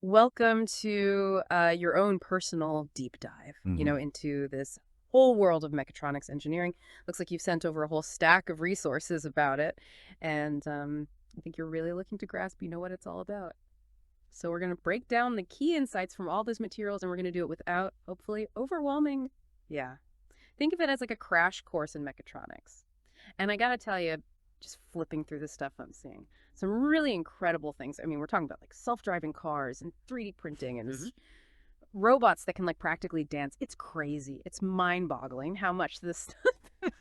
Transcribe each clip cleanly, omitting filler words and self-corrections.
Welcome to your own personal deep dive, Hmm. into this whole world of mechatronics engineering. Looks like you've sent over a whole stack of resources about it, and I think you're really looking to grasp, what it's all about. So we're going to break down the key insights from all those materials, and we're going to do it without, hopefully, overwhelming. Yeah. Think of it as like a crash course in mechatronics. And I got to tell you, just flipping through the stuff I'm seeing, some really incredible things. I mean, we're talking about like self-driving cars and 3D printing and robots that can like practically dance. It's crazy. It's mind-boggling how much this,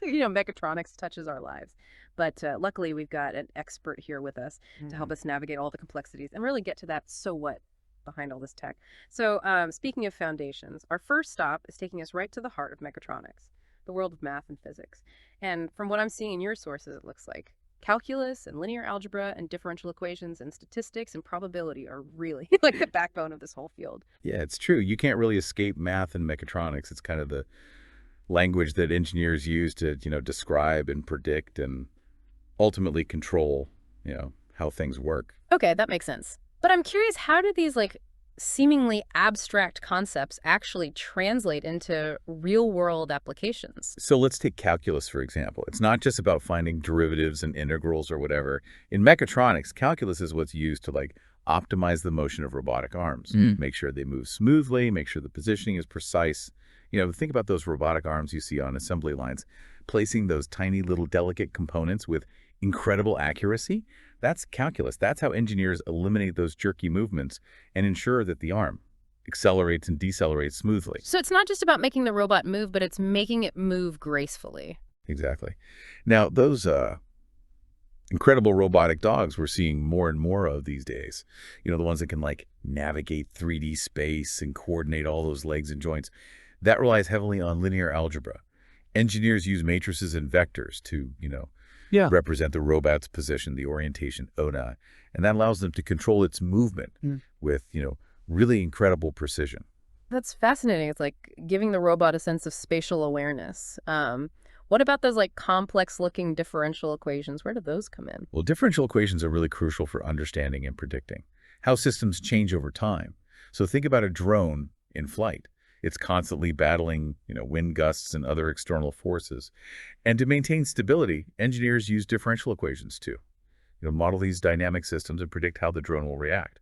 mechatronics touches our lives. But luckily, we've got an expert here with us to help Hmm. us navigate all the complexities and really get to that so what behind all this tech. So, speaking of foundations, our first stop is taking us right to the heart of mechatronics, the world of math and physics. And from what I'm seeing in your sources, it looks like calculus and linear algebra and differential equations and statistics and probability are really like the backbone of this whole field. Yeah, it's true. You can't really escape math and mechatronics. It's kind of the language that engineers use to, describe and predict and ultimately control, how things work. Okay, that makes sense. But I'm curious, how do these like seemingly abstract concepts actually translate into real world applications? So let's take calculus, for example. It's not just about finding derivatives and integrals or whatever. In mechatronics, calculus is what's used to optimize the motion of robotic arms, Mm. make sure they move smoothly, make sure the positioning is precise. Think about those robotic arms you see on assembly lines, placing those tiny little delicate components with incredible accuracy. That's calculus. That's how engineers eliminate those jerky movements and ensure that the arm accelerates and decelerates smoothly. So it's not just about making the robot move, but it's making it move gracefully. Exactly. Now, those incredible robotic dogs we're seeing more and more of these days, the ones that can navigate 3D space and coordinate all those legs and joints, that relies heavily on linear algebra. Engineers use matrices and vectors to, Yeah. represent the robot's position, the orientation, ONA, and that allows them to control its movement Mm. with, really incredible precision. That's fascinating. It's like giving the robot a sense of spatial awareness. What about those like complex looking differential equations? Where do those come in? Well, differential equations are really crucial for understanding and predicting how systems change over time. So think about a drone in flight. It's constantly battling, wind gusts and other external forces. And to maintain stability, engineers use differential equations too. Model these dynamic systems and predict how the drone will react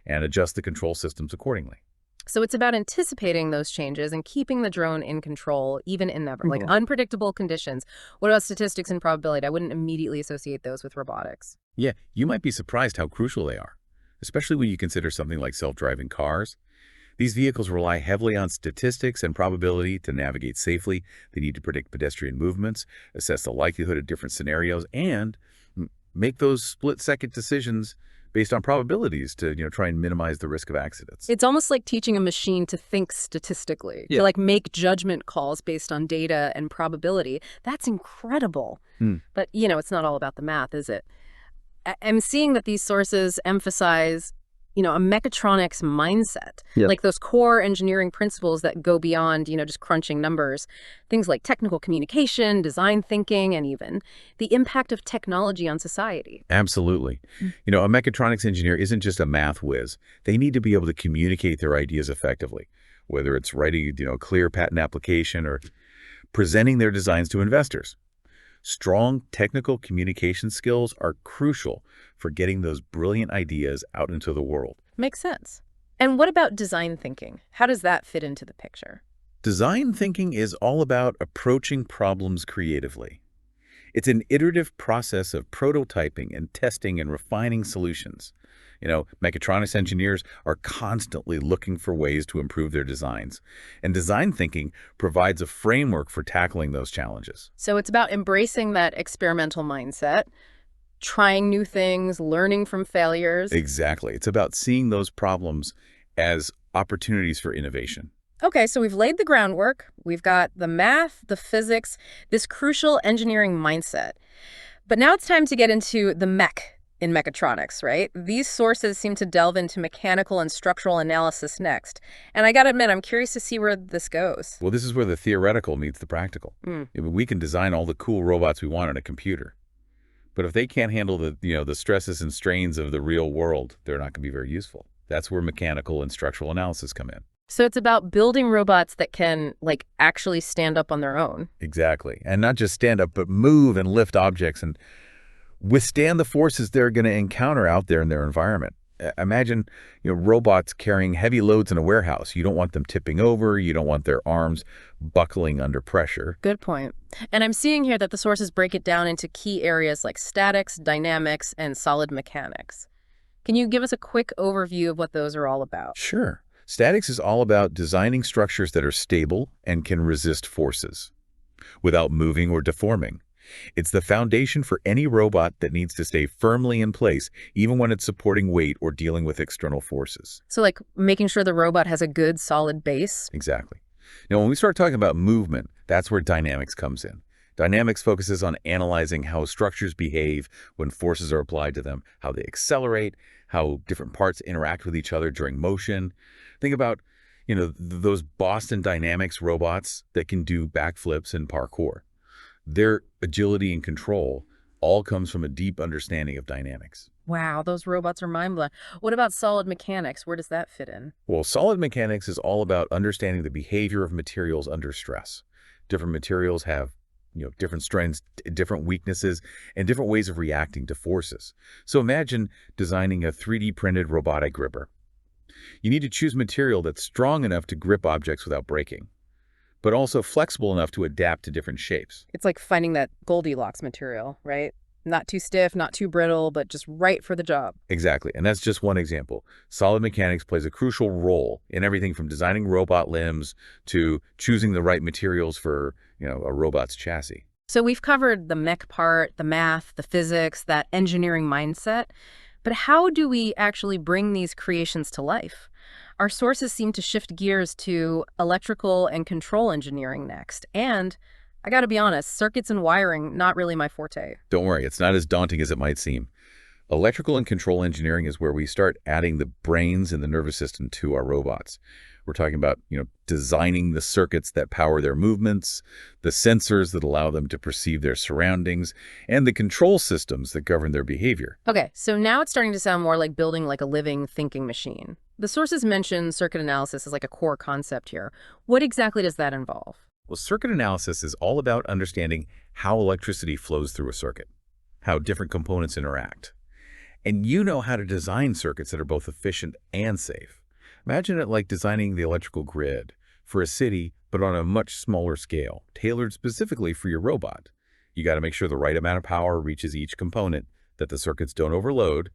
and adjust the control systems accordingly. So it's about anticipating those changes and keeping the drone in control, even in never like Mhm. unpredictable conditions. What about statistics and probability? I wouldn't immediately associate those with robotics. Yeah, you might be surprised how crucial they are, especially when you consider something like self-driving cars. These vehicles rely heavily on statistics and probability to navigate safely. They need to predict pedestrian movements, assess the likelihood of different scenarios, and make those split-second decisions based on probabilities to, try and minimize the risk of accidents. It's almost like teaching a machine to think statistically, to Yeah. like make judgment calls based on data and probability. That's incredible. Hmm. But, it's not all about the math, is it? I'm seeing that these sources emphasize, a mechatronics mindset, Yeah. like those core engineering principles that go beyond, just crunching numbers, things like technical communication, design thinking, and even the impact of technology on society. Absolutely. Mm. A mechatronics engineer isn't just a math whiz. They need to be able to communicate their ideas effectively, whether it's writing, a clear patent application or presenting their designs to investors. Strong technical communication skills are crucial for getting those brilliant ideas out into the world. Makes sense. And what about design thinking? How does that fit into the picture? Design thinking is all about approaching problems creatively. It's an iterative process of prototyping and testing and refining solutions. Mechatronics engineers are constantly looking for ways to improve their designs, and design thinking provides a framework for tackling those challenges. So it's about embracing that experimental mindset, trying new things, learning from failures. Exactly. It's about seeing those problems as opportunities for innovation. Okay, so we've laid the groundwork. We've got the math, the physics, this crucial engineering mindset. But now it's time to get into the mech in mechatronics, right? These sources seem to delve into mechanical and structural analysis next. And I gotta admit, I'm curious to see where this goes. Well, this is where the theoretical meets the practical. Mm. I mean, we can design all the cool robots we want on a computer, but if they can't handle the stresses and strains of the real world, they're not going to be very useful. That's where mechanical and structural analysis come in. So it's about building robots that can, like, actually stand up on their own. Exactly. And not just stand up, but move and lift objects and withstand the forces they're going to encounter out there in their environment. Imagine, robots carrying heavy loads in a warehouse. You don't want them tipping over. You don't want their arms buckling under pressure. Good point. And I'm seeing here that the sources break it down into key areas like statics, dynamics, and solid mechanics. Can you give us a quick overview of what those are all about? Sure. Statics is all about designing structures that are stable and can resist forces without moving or deforming. It's the foundation for any robot that needs to stay firmly in place, even when it's supporting weight or dealing with external forces. So, like, making sure the robot has a good, solid base? Exactly. Now, when we start talking about movement, that's where dynamics comes in. Dynamics focuses on analyzing how structures behave when forces are applied to them, how they accelerate, how different parts interact with each other during motion. Think about, those Boston Dynamics robots that can do backflips and parkour. Their agility and control all comes from a deep understanding of dynamics. Wow, those robots are mind-blowing. What about solid mechanics? Where does that fit in? Well, solid mechanics is all about understanding the behavior of materials under stress. Different materials have, different strengths, different weaknesses, and different ways of reacting to forces. So imagine designing a 3D printed robotic gripper. You need to choose material that's strong enough to grip objects without breaking, but also flexible enough to adapt to different shapes. It's like finding that Goldilocks material, right? Not too stiff, not too brittle, but just right for the job. Exactly, and that's just one example. Solid mechanics plays a crucial role in everything from designing robot limbs to choosing the right materials for, a robot's chassis. So we've covered the mech part, the math, the physics, that engineering mindset. But how do we actually bring these creations to life? Our sources seem to shift gears to electrical and control engineering next. And I gotta be honest, circuits and wiring, not really my forte. Don't worry, it's not as daunting as it might seem. Electrical and control engineering is where we start adding the brains and the nervous system to our robots. We're talking about, designing the circuits that power their movements, the sensors that allow them to perceive their surroundings, and the control systems that govern their behavior. Okay, so now it's starting to sound more like building like a living, thinking machine. The sources mention circuit analysis as like a core concept here. What exactly does that involve? Well, circuit analysis is all about understanding how electricity flows through a circuit, how different components interact. And you know how to design circuits that are both efficient and safe. Imagine it like designing the electrical grid for a city, but on a much smaller scale, tailored specifically for your robot. You got to make sure the right amount of power reaches each component, that the circuits don't overload,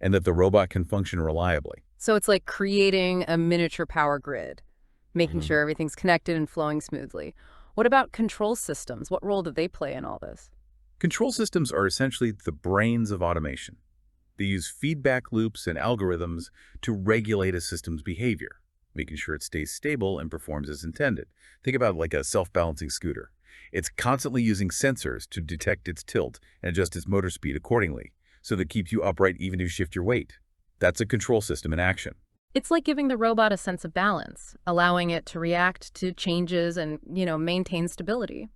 and that the robot can function reliably. So it's like creating a miniature power grid, making Mhm. sure everything's connected and flowing smoothly. What about control systems? What role do they play in all this? Control systems are essentially the brains of automation. They use feedback loops and algorithms to regulate a system's behavior, making sure it stays stable and performs as intended. Think about it like a self-balancing scooter. It's constantly using sensors to detect its tilt and adjust its motor speed accordingly, so that it keeps you upright even if you shift your weight. That's a control system in action. It's like giving the robot a sense of balance, allowing it to react to changes and, maintain stability.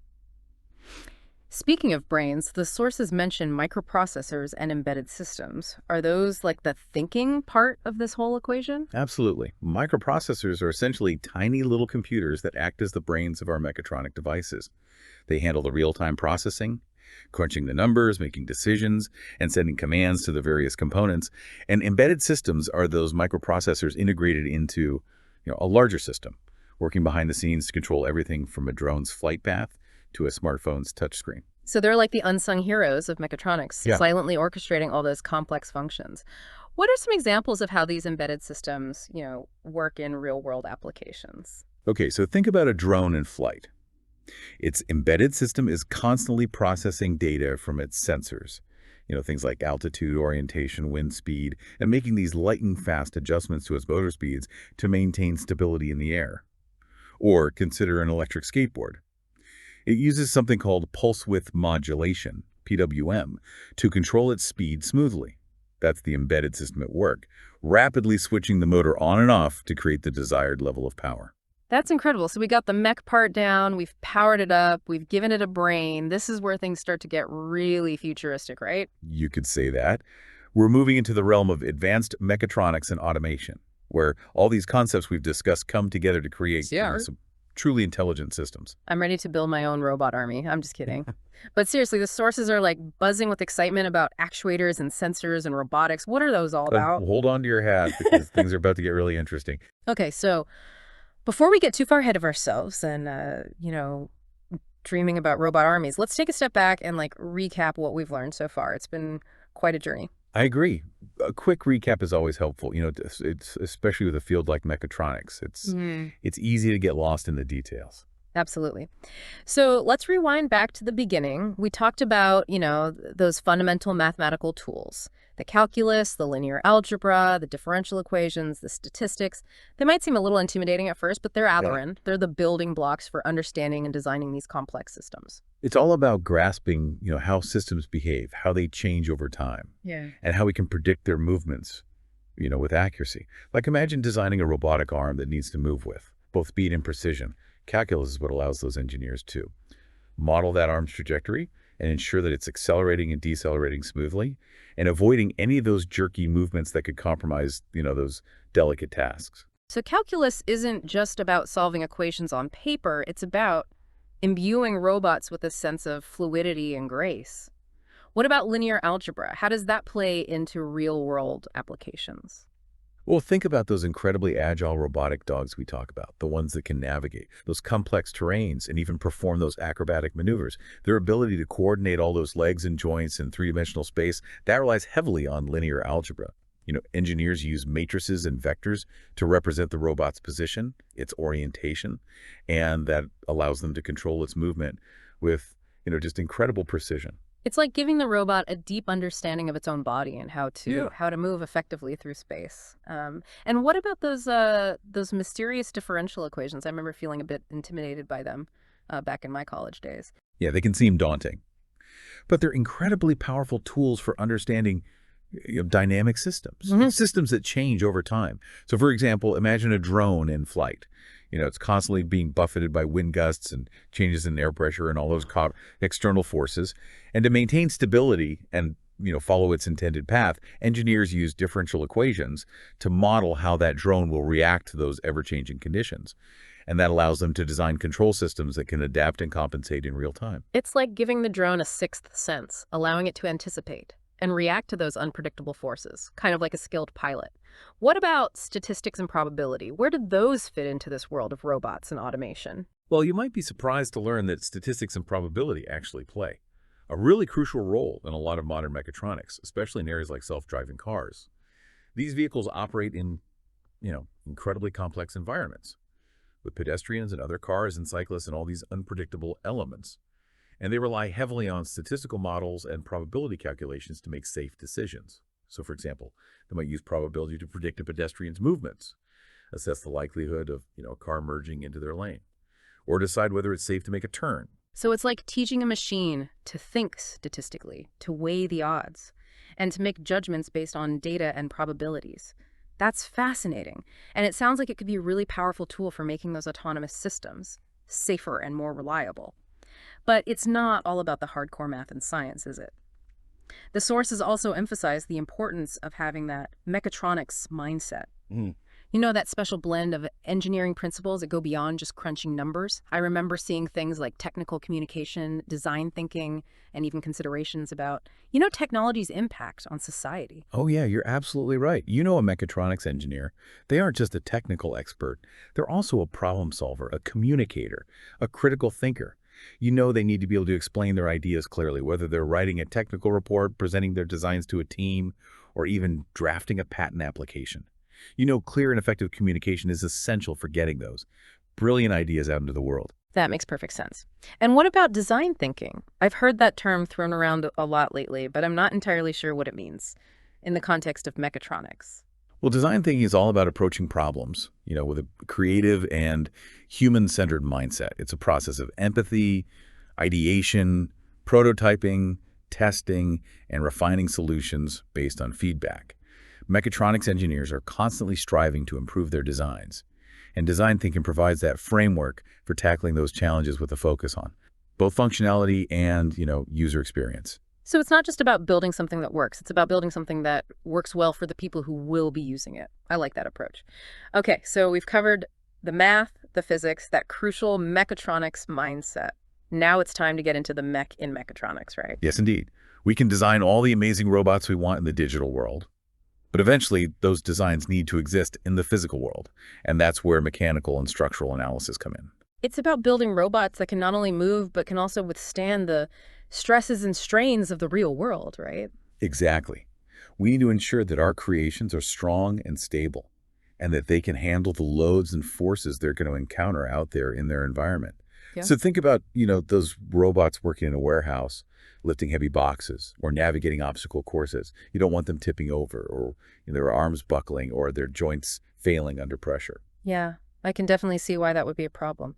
Speaking of brains, the sources mention microprocessors and embedded systems. Are those like the thinking part of this whole equation? Absolutely. Microprocessors are essentially tiny little computers that act as the brains of our mechatronic devices. They handle the real-time processing, crunching the numbers, making decisions, and sending commands to the various components. And embedded systems are those microprocessors integrated into, a larger system, working behind the scenes to control everything from a drone's flight path to a smartphone's touchscreen. So they're like the unsung heroes of mechatronics, Yeah. silently orchestrating all those complex functions. What are some examples of how these embedded systems, work in real-world applications? Okay, so think about a drone in flight. Its embedded system is constantly processing data from its sensors, things like altitude, orientation, wind speed, and making these lightning-fast adjustments to its motor speeds to maintain stability in the air. Or consider an electric skateboard. It uses something called pulse width modulation, PWM, to control its speed smoothly. That's the embedded system at work, rapidly switching the motor on and off to create the desired level of power. That's incredible. So we got the mech part down, we've powered it up, we've given it a brain. This is where things start to get really futuristic, right? You could say that. We're moving into the realm of advanced mechatronics and automation, where all these concepts we've discussed come together to create, Yeah. some truly intelligent systems. I'm ready to build my own robot army. I'm just kidding. But seriously, the sources are like buzzing with excitement about actuators and sensors and robotics. What are those all about? Hold on to your hat because things are about to get really interesting. Okay, so before we get too far ahead of ourselves and, dreaming about robot armies, let's take a step back and like recap what we've learned so far. It's been quite a journey. I agree. A quick recap is always helpful. It's especially with a field like mechatronics. It's easy to get lost in the details. Absolutely. So let's rewind back to the beginning. We talked about, those fundamental mathematical tools, the calculus, the linear algebra, the differential equations, the statistics. They might seem a little intimidating at first, but they're aberrant. They're the building blocks for understanding and designing these complex systems. It's all about grasping, how systems behave, how they change over time, Yeah. and how we can predict their movements, with accuracy. Like imagine designing a robotic arm that needs to move with both speed and precision. Calculus is what allows those engineers to model that arm's trajectory and ensure that it's accelerating and decelerating smoothly and avoiding any of those jerky movements that could compromise, those delicate tasks. So calculus isn't just about solving equations on paper. It's about imbuing robots with a sense of fluidity and grace. What about linear algebra? How does that play into real-world applications? Well, think about those incredibly agile robotic dogs we talk about, the ones that can navigate those complex terrains and even perform those acrobatic maneuvers. Their ability to coordinate all those legs and joints in three-dimensional space, that relies heavily on linear algebra. Engineers use matrices and vectors to represent the robot's position, its orientation, and that allows them to control its movement with, just incredible precision. It's like giving the robot a deep understanding of its own body and how to move effectively through space. And what about those mysterious differential equations? I remember feeling a bit intimidated by them back in my college days. Yeah, they can seem daunting, but they're incredibly powerful tools for understanding dynamic systems, systems that change over time. So for example, imagine a drone in flight. It's constantly being buffeted by wind gusts and changes in air pressure and all those external forces. And to maintain stability and, follow its intended path, engineers use differential equations to model how that drone will react to those ever-changing conditions. And that allows them to design control systems that can adapt and compensate in real time. It's like giving the drone a sixth sense, allowing it to anticipate and react to those unpredictable forces, kind of like a skilled pilot. What about statistics and probability? Where do those fit into this world of robots and automation? Well, you might be surprised to learn that statistics and probability actually play a really crucial role in a lot of modern mechatronics, especially in areas like self-driving cars. These vehicles operate in, incredibly complex environments with pedestrians and other cars and cyclists and all these unpredictable elements. And they rely heavily on statistical models and probability calculations to make safe decisions. So, for example, they might use probability to predict a pedestrian's movements, assess the likelihood of, a car merging into their lane, or decide whether it's safe to make a turn. So it's like teaching a machine to think statistically, to weigh the odds, and to make judgments based on data and probabilities. That's fascinating. And it sounds like it could be a really powerful tool for making those autonomous systems safer and more reliable. But it's not all about the hardcore math and science, is it? The sources also emphasize the importance of having that mechatronics mindset. That special blend of engineering principles that go beyond just crunching numbers. I remember seeing things like technical communication, design thinking, and even considerations about, technology's impact on society. Oh yeah, you're absolutely right. A mechatronics engineer, they aren't just a technical expert. They're also a problem solver, a communicator, a critical thinker. They need to be able to explain their ideas clearly, whether they're writing a technical report, presenting their designs to a team, or even drafting a patent application. Clear and effective communication is essential for getting those brilliant ideas out into the world. That makes perfect sense. And what about design thinking? I've heard that term thrown around a lot lately, but I'm not entirely sure what it means in the context of mechatronics. Well, design thinking is all about approaching problems, with a creative and human-centered mindset. It's a process of empathy, ideation, prototyping, testing, and refining solutions based on feedback. Mechatronics engineers are constantly striving to improve their designs, and design thinking provides that framework for tackling those challenges with a focus on both functionality and, user experience. So it's not just about building something that works. It's about building something that works well for the people who will be using it. I like that approach. Okay, so we've covered the math, the physics, that crucial mechatronics mindset. Now it's time to get into the mech in mechatronics, right? Yes, indeed. We can design all the amazing robots we want in the digital world, but eventually those designs need to exist in the physical world, and that's where mechanical and structural analysis come in. It's about building robots that can not only move, but can also withstand the stresses and strains of the real world, right? Exactly. We need to ensure that our creations are strong and stable, and that they can handle the loads and forces they're going to encounter out there in their environment. Yeah. So think about, those robots working in a warehouse, lifting heavy boxes or navigating obstacle courses. You don't want them tipping over or their arms buckling or their joints failing under pressure. Yeah, I can definitely see why that would be a problem.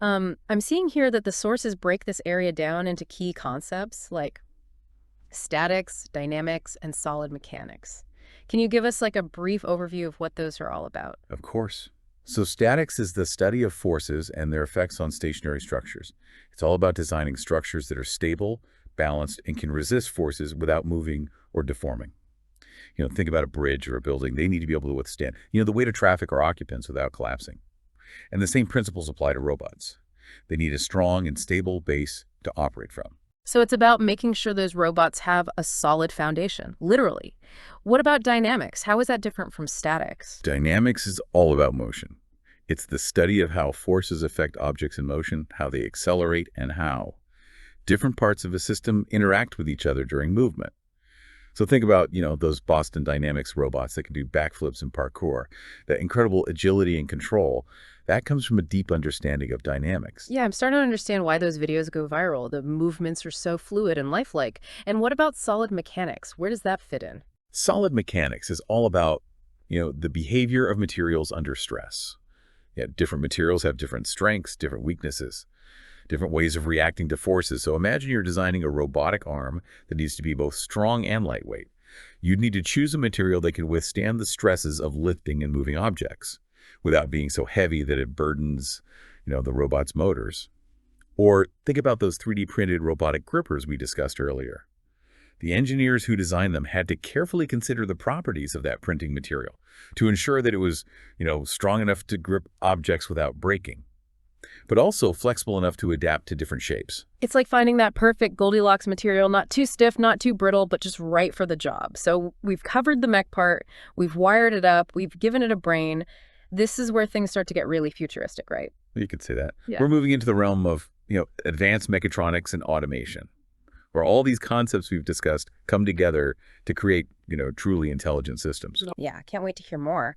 I'm seeing here that the sources break this area down into key concepts like statics, dynamics, and solid mechanics. Can you give us like a brief overview of what those are all about? Of course. So statics is the study of forces and their effects on stationary structures. It's all about designing structures that are stable, balanced, and can resist forces without moving or deforming. Think about a bridge or a building. They need to be able to withstand, the weight of traffic or occupants without collapsing. And the same principles apply to robots. They need a strong and stable base to operate from. So it's about making sure those robots have a solid foundation, literally. What about dynamics? How is that different from statics? Dynamics is all about motion. It's the study of how forces affect objects in motion, how they accelerate, and how different parts of a system interact with each other during movement. So think about, those Boston Dynamics robots that can do backflips and parkour. That incredible agility and control, that comes from a deep understanding of dynamics. Yeah, I'm starting to understand why those videos go viral. The movements are so fluid and lifelike. And what about solid mechanics? Where does that fit in? Solid mechanics is all about, the behavior of materials under stress. Yeah, different materials have different strengths, different weaknesses, different ways of reacting to forces. So imagine you're designing a robotic arm that needs to be both strong and lightweight. You'd need to choose a material that can withstand the stresses of lifting and moving objects without being so heavy that it burdens, the robot's motors. Or think about those 3D printed robotic grippers we discussed earlier. The engineers who designed them had to carefully consider the properties of that printing material to ensure that it was, strong enough to grip objects without breaking, but also flexible enough to adapt to different shapes. It's like finding that perfect Goldilocks material, not too stiff, not too brittle, but just right for the job. So we've covered the mech part, we've wired it up, we've given it a brain. This is where things start to get really futuristic, right? You could say that. Yeah. We're moving into the realm of, advanced mechatronics and automation, where all these concepts we've discussed come together to create, truly intelligent systems. Yeah, can't wait to hear more.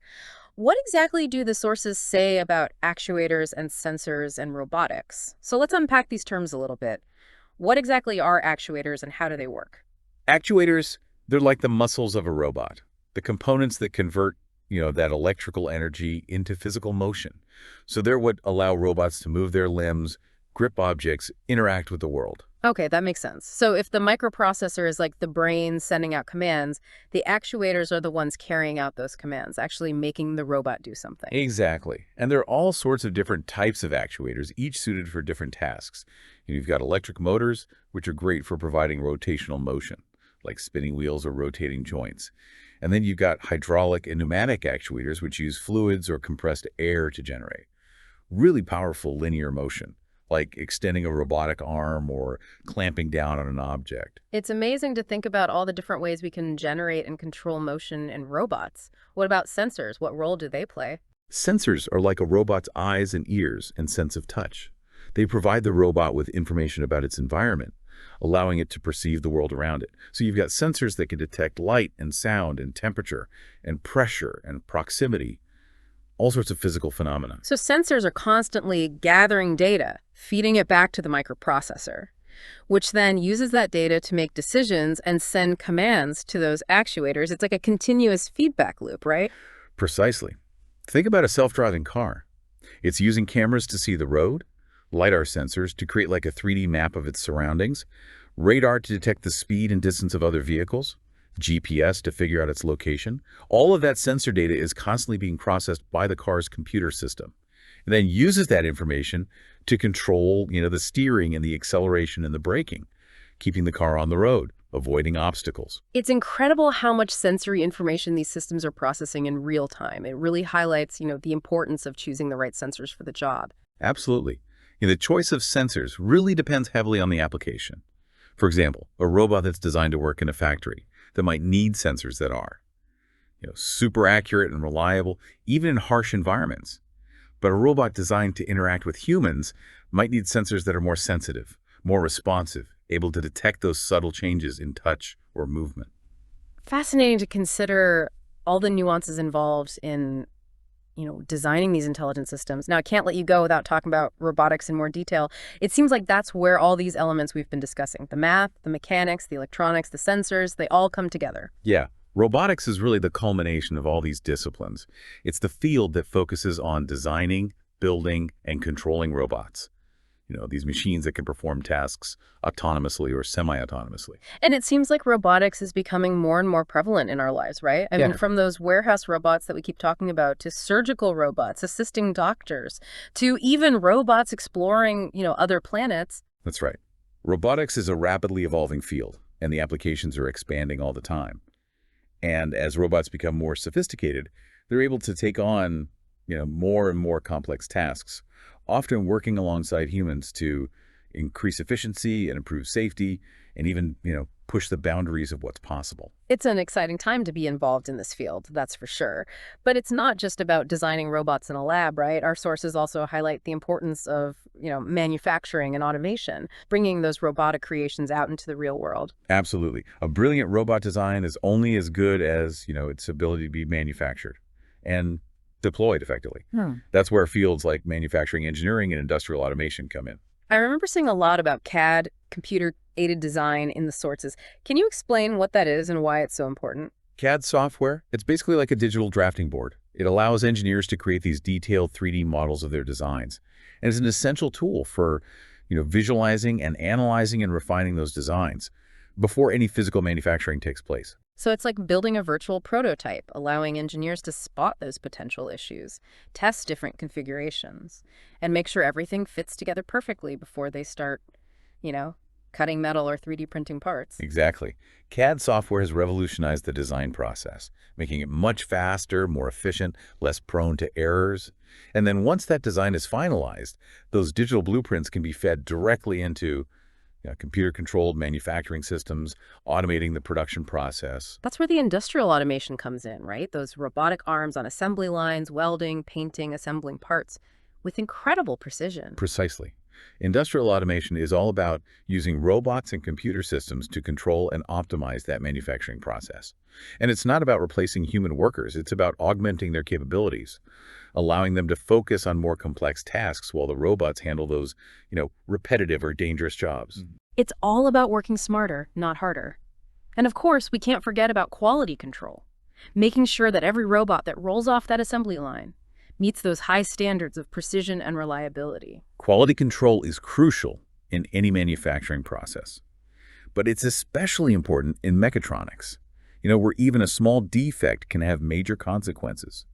What exactly do the sources say about actuators and sensors and robotics? So let's unpack these terms a little bit. What exactly are actuators and how do they work? Actuators, they're like the muscles of a robot, the components that convert, that electrical energy into physical motion. So they're what allow robots to move their limbs, grip objects, interact with the world. Okay, that makes sense. So if the microprocessor is like the brain sending out commands, the actuators are the ones carrying out those commands, actually making the robot do something. Exactly. And there are all sorts of different types of actuators, each suited for different tasks. You've got electric motors, which are great for providing rotational motion, like spinning wheels or rotating joints. And then you've got hydraulic and pneumatic actuators, which use fluids or compressed air to generate really powerful linear motion, like extending a robotic arm or clamping down on an object. It's amazing to think about all the different ways we can generate and control motion in robots. What about sensors? What role do they play? Sensors are like a robot's eyes and ears and sense of touch. They provide the robot with information about its environment, allowing it to perceive the world around it. So you've got sensors that can detect light and sound and temperature and pressure and proximity, all sorts of physical phenomena. So sensors are constantly gathering data, feeding it back to the microprocessor, which then uses that data to make decisions and send commands to those actuators. It's like a continuous feedback loop, right? Precisely. Think about a self-driving car. It's using cameras to see the road, LiDAR sensors to create like a 3D map of its surroundings, radar to detect the speed and distance of other vehicles, GPS to figure out its location. All of that sensor data is constantly being processed by the car's computer system, and then uses that information to control, the steering and the acceleration and the braking, keeping the car on the road. avoiding obstacles. It's incredible how much sensory information these systems are processing in real time. It really highlights, the importance of choosing the right sensors for the job. Absolutely. The choice of sensors really depends heavily on the application. For example, a robot that's designed to work in a factory that might need sensors that are, super accurate and reliable, even in harsh environments. But a robot designed to interact with humans might need sensors that are more sensitive, more responsive, able to detect those subtle changes in touch or movement. Fascinating to consider all the nuances involved in, designing these intelligent systems. Now, I can't let you go without talking about robotics in more detail. It seems like that's where all these elements we've been discussing, the math, the mechanics, the electronics, the sensors, they all come together. Yeah, robotics is really the culmination of all these disciplines. It's the field that focuses on designing, building, and controlling robots. These machines that can perform tasks autonomously or semi-autonomously. And it seems like robotics is becoming more and more prevalent in our lives, right? I mean, Yeah. from those warehouse robots that we keep talking about to surgical robots assisting doctors to even robots exploring, other planets. That's right. Robotics is a rapidly evolving field, and the applications are expanding all the time. And as robots become more sophisticated, they're able to take on, more and more complex tasks, often working alongside humans to increase efficiency and improve safety and even, push the boundaries of what's possible. It's an exciting time to be involved in this field, that's for sure. But it's not just about designing robots in a lab, right? Our sources also highlight the importance of, manufacturing and automation, bringing those robotic creations out into the real world. Absolutely. A brilliant robot design is only as good as, its ability to be manufactured and deployed effectively. That's where fields like manufacturing engineering and industrial automation come in. I remember seeing a lot about CAD, computer-aided design, in the sources. Can you explain what that is and why it's so important? CAD software, it's basically like a digital drafting board. It allows engineers to create these detailed 3D models of their designs. And it's an essential tool for, visualizing and analyzing and refining those designs before any physical manufacturing takes place. So it's like building a virtual prototype, allowing engineers to spot those potential issues, test different configurations, and make sure everything fits together perfectly before they start, you know, cutting metal or 3D printing parts. Exactly. CAD software has revolutionized the design process, making it much faster, more efficient, less prone to errors. And then once that design is finalized, those digital blueprints can be fed directly into computer-controlled manufacturing systems, automating the production process. That's where the industrial automation comes in, right? Those robotic arms on assembly lines, welding, painting, assembling parts with incredible precision. Precisely. Industrial automation is all about using robots and computer systems to control and optimize that manufacturing process. And it's not about replacing human workers. It's about augmenting their capabilities, allowing them to focus on more complex tasks while the robots handle those, repetitive or dangerous jobs. It's all about working smarter, not harder. And of course, we can't forget about quality control, making sure that every robot that rolls off that assembly line meets those high standards of precision and reliability. Quality control is crucial in any manufacturing process, but it's especially important in mechatronics, where even a small defect can have major consequences.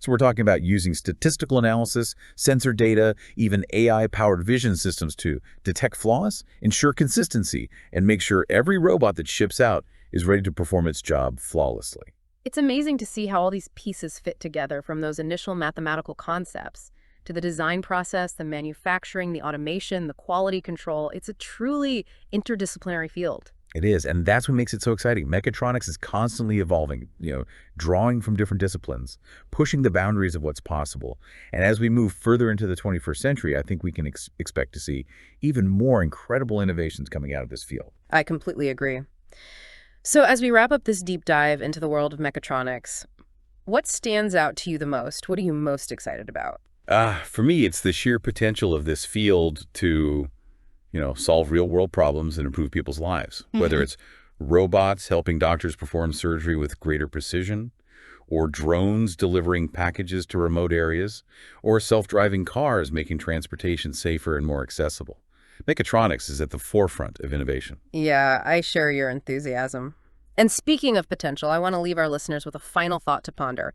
So we're talking about using statistical analysis, sensor data, even AI-powered vision systems to detect flaws, ensure consistency, and make sure every robot that ships out is ready to perform its job flawlessly. It's amazing to see how all these pieces fit together, from those initial mathematical concepts to the design process, the manufacturing, the automation, the quality control. It's a truly interdisciplinary field. It is, and that's what makes it so exciting. Mechatronics is constantly evolving, drawing from different disciplines, pushing the boundaries of what's possible. And as we move further into the 21st century, I think we can expect to see even more incredible innovations coming out of this field. I completely agree. So as we wrap up this deep dive into the world of mechatronics, what stands out to you the most? What are you most excited about? For me, it's the sheer potential of this field to solve real-world problems and improve people's lives, whether it's robots helping doctors perform surgery with greater precision, or drones delivering packages to remote areas, or self-driving cars making transportation safer and more accessible. Mechatronics is at the forefront of innovation. Yeah, I share your enthusiasm. And speaking of potential, I want to leave our listeners with a final thought to ponder.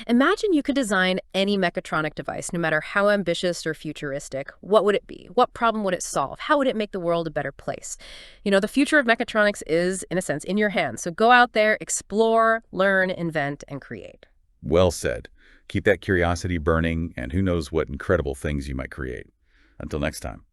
Imagine you could design any mechatronic device, no matter how ambitious or futuristic. What would it be? What problem would it solve? How would it make the world a better place? The future of mechatronics is, in a sense, in your hands. So go out there, explore, learn, invent, and create. Well said. Keep that curiosity burning, and who knows what incredible things you might create. Until next time.